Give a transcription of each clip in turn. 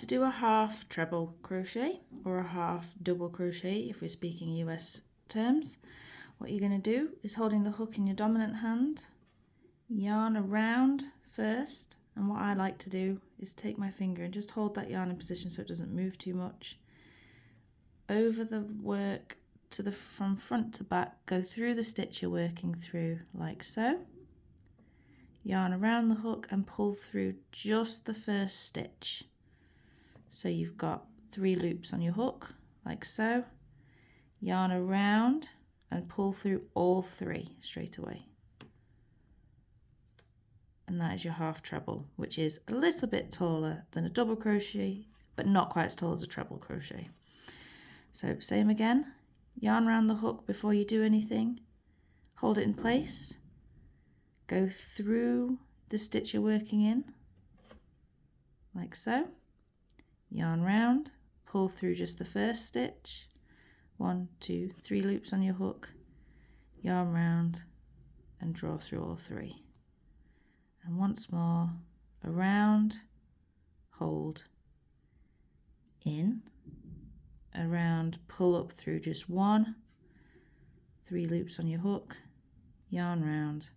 do a half treble crochet or a half double crochet if we're speaking US terms, what you're going to do is holding the hook in your dominant hand, yarn around first, and what I like to do is take my finger and just hold that yarn in position so it doesn't move too much. Over the work from front to back, go through the stitch you're working through like so. Yarn around the hook and pull through just the first stitch. So you've got 3 loops on your hook like so. Yarn around and pull through all 3 straight away. And that is your half treble, which is a little bit taller than a double crochet, but not quite as tall as a treble crochet. So same again, yarn around the hook before you do anything, hold it in place, go through the stitch you're working in, like so, yarn round, pull through just the first stitch, 1, 2, 3 loops on your hook, yarn round and draw through all 3. And once more, around, hold, in, around, pull up through just 1, 3 loops on your hook, yarn round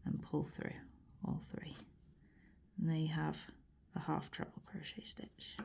and pull through all 3. And there you have a half treble crochet stitch.